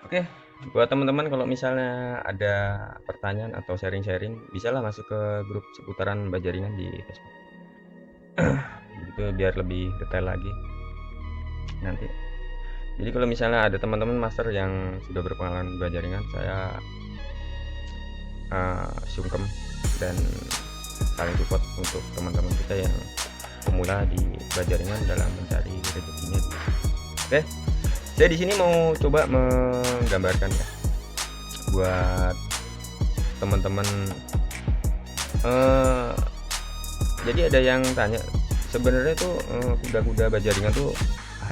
Oke, buat teman-teman kalau misalnya ada pertanyaan atau sharing-sharing, bisalah masuk ke grup seputaran Bajaringan di Facebook. Itu biar lebih detail lagi nanti. Jadi kalau misalnya ada teman-teman master yang sudah berpengalaman di Bajaringan, saya sungkem dan saling support untuk teman-teman kita yang pemula di Bajaringan dalam mencari rezekinya. Oke, saya di sini mau coba menggambarkan ya buat teman-teman. Jadi ada yang tanya sebenarnya tuh kuda-kuda Bajaringan tuh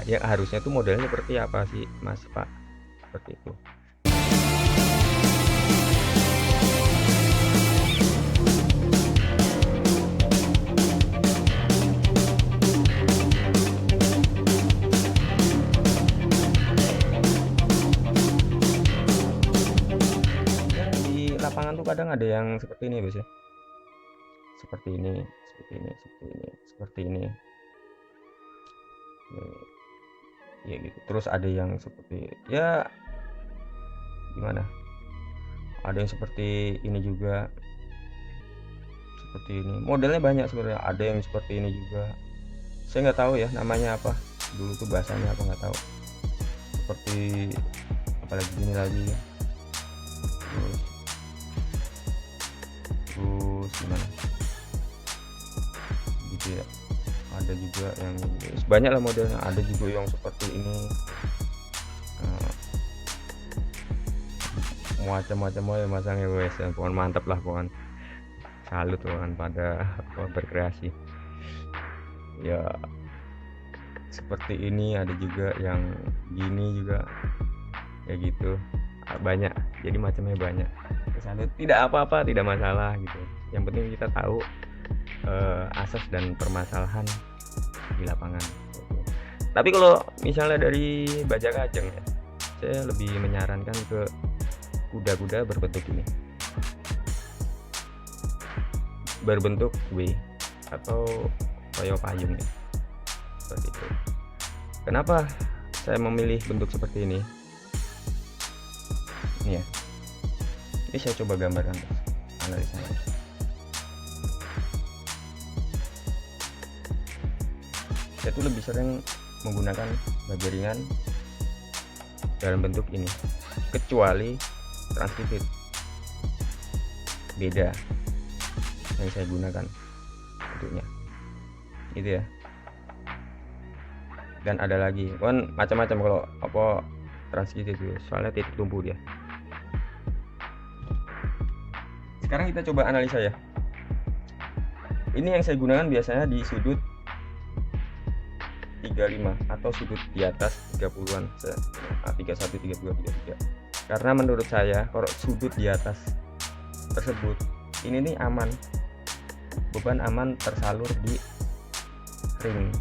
ya harusnya tuh modelnya seperti apa sih Mas Pak, seperti itu. Ya, di lapangan tuh kadang ada yang seperti ini Bos ya, seperti ini, seperti ini, seperti ini, seperti ini. Ya gitu. Terus ada yang seperti ya gimana? Ada yang seperti ini juga, seperti ini. Modelnya banyak sebenarnya. Ada yang seperti ini juga. Saya nggak tahu ya namanya apa. Dulu tuh bahasanya apa nggak tahu. Seperti apalagi gini lagi. Terus, terus gimana? Gitu ya. Ada juga yang banyak lah modelnya. Ada juga yang seperti ini. Macam-macam ya masangnya wes. Pohon mantap lah pohon. Salut kan pada berkreasi. Ya seperti ini ada juga yang gini juga kayak gitu, banyak, jadi macamnya banyak. Salut, tidak apa-apa, tidak masalah gitu, yang penting kita tahu asas dan permasalahan di lapangan. Tapi kalau misalnya dari Bajak Kajeng ya, saya lebih menyarankan ke kuda-kuda berbentuk ini, berbentuk W atau koyo payung ya, seperti itu. Kenapa saya memilih bentuk seperti ini? Ini ya, ini saya coba gambarkan analisanya. Saya tuh lebih sering menggunakan Bajaringan dalam bentuk ini, kecuali Transvitid beda yang saya gunakan bentuknya itu ya. Dan ada lagi kan macam-macam kalau apa Transvitid itu, soalnya titik tumpu dia. Sekarang kita coba analisa ya. Ini yang saya gunakan biasanya di sudut 35 atau sudut di atas 30-an, 31, 32, 33. Karena menurut saya kalau sudut di atas tersebut ini nih aman, beban aman tersalur di ring.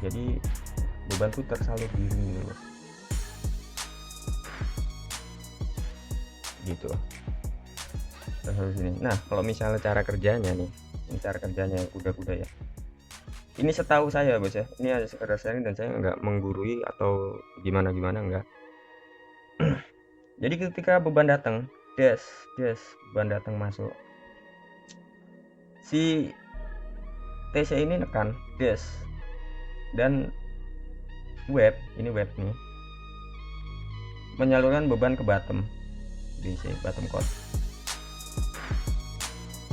Jadi beban tuh tersalur di ring gitu. Terus sini. Nah, kalau misalnya cara kerjanya nih, ini cara kerjanya kuda-kuda ya. Ini setahu saya Bos ya, ini ada sekedar sharing dan saya nggak menggurui atau gimana-gimana, enggak. Jadi ketika beban datang, beban datang masuk, si TC ini nekan dan web nih menyalurkan beban ke bottom di bottom court.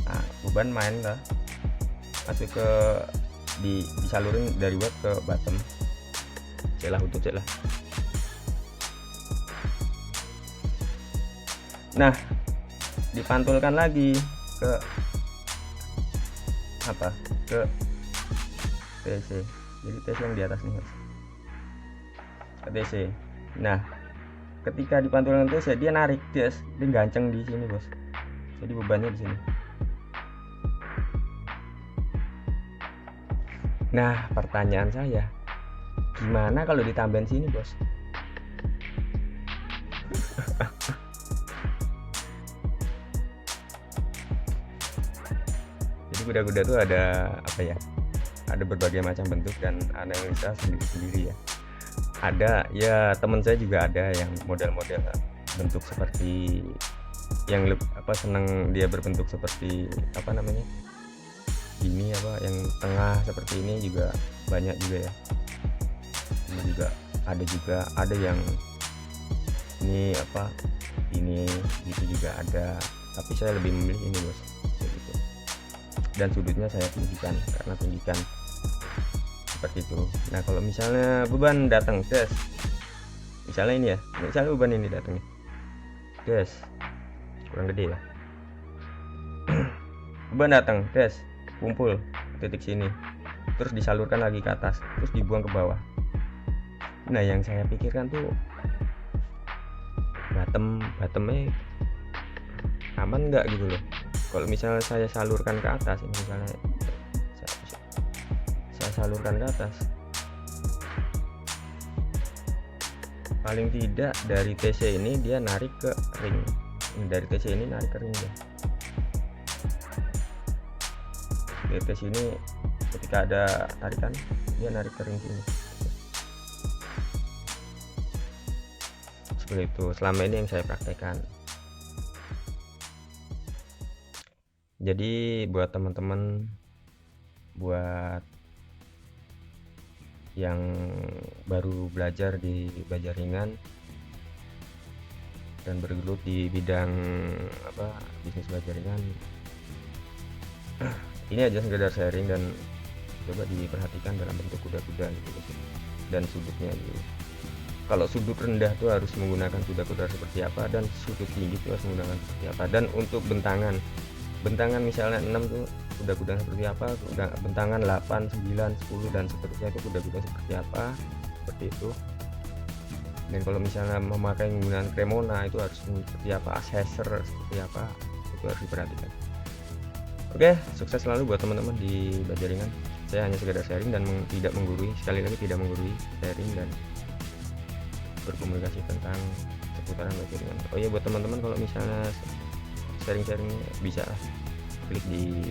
Nah, beban main lah masuk ke disalurin dari web ke bottom. Celah untuk celah. Nah, dipantulkan lagi ke apa? Ke TC. Jadi TC yang di atas nih, ke TC. Nah, ketika dipantulkan TC dia narik dia ganceng di sini Bos. Jadi bebannya di sini. Nah, pertanyaan saya, gimana kalau ditambahin sini Bos? Jadi kuda-kuda tuh ada apa ya, ada berbagai macam bentuk dan analisa sendiri-sendiri ya. Ada ya, teman saya juga ada yang model-model bentuk seperti yang senang dia berbentuk seperti apa namanya, ini yang tengah seperti ini juga banyak juga ya. Ini juga ada yang ini ini gitu juga ada, tapi saya lebih memilih ini bos, kayak gitu. Dan sudutnya saya tinggikan karena tinggikan seperti itu. Nah kalau misalnya beban datang tes, misalnya ini ya, misalnya beban ini datang nih tes, kurang gede ya. Beban datang tes, kumpul titik sini, terus disalurkan lagi ke atas, terus dibuang ke bawah. Nah yang saya pikirkan tuh bottomnya aman nggak gitu loh. Kalau misalnya saya salurkan ke atas, ini misalnya saya salurkan ke atas, paling tidak dari TC ini dia narik ke ring, dari TC ini narik ke ring ya. Dari TC ini ketika ada tarikan dia narik ke ring sini. Seperti itu selama ini yang saya praktekkan. Jadi buat teman-teman, buat yang baru belajar di bajaringan dan bergelut di bidang bisnis bajaringan, ini aja sekedar sharing dan coba diperhatikan dalam bentuk kuda-kuda gitu dan sudutnya gitu. Kalau sudut rendah tuh harus menggunakan kuda-kuda seperti apa, dan sudut tinggi tuh harus menggunakan seperti apa. Dan untuk bentangan misalnya 6 tuh kuda-kuda seperti apa, bentangan 8, 9, 10 dan seterusnya itu kuda-kuda seperti apa, seperti itu. Dan kalau misalnya menggunakan Cremona itu harus seperti apa, assessor seperti apa, itu harus diperhatikan. Oke, sukses selalu buat teman-teman di bajaringan. Saya hanya sekedar sharing dan tidak menggurui, sekali lagi tidak menggurui, sharing dan berkomunikasi tentang seputaran bajaringan. Oh iya, buat teman-teman kalau misalnya sharing-sharing bisa klik di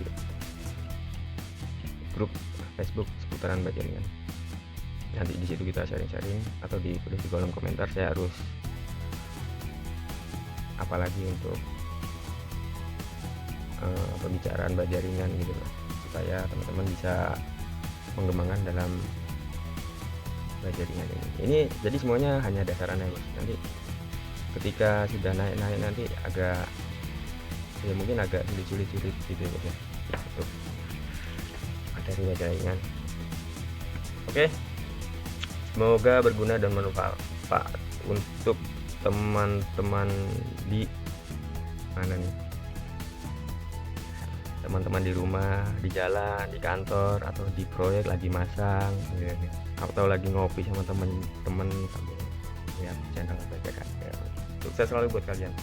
grup Facebook seputaran bajaringan. Nanti di situ kita sharing-sharing atau ditulis di kolom komentar. Saya harus apalagi untuk pembicaraan bajaringan gitu loh, supaya teman-teman bisa mengembangkan dalam bajaringan ini. Jadi semuanya hanya dasarannya bos. Nanti ketika sudah naik nanti agak ya mungkin agak sulit gitu ya untuk materi bajaringan. Oke, semoga berguna dan bermanfaat untuk teman-teman di mana nih, teman-teman di rumah, di jalan, di kantor, atau di proyek lagi masang ya, atau lagi ngopi sama teman-teman sambil lihat channel bajakan. Sukses selalu buat kalian.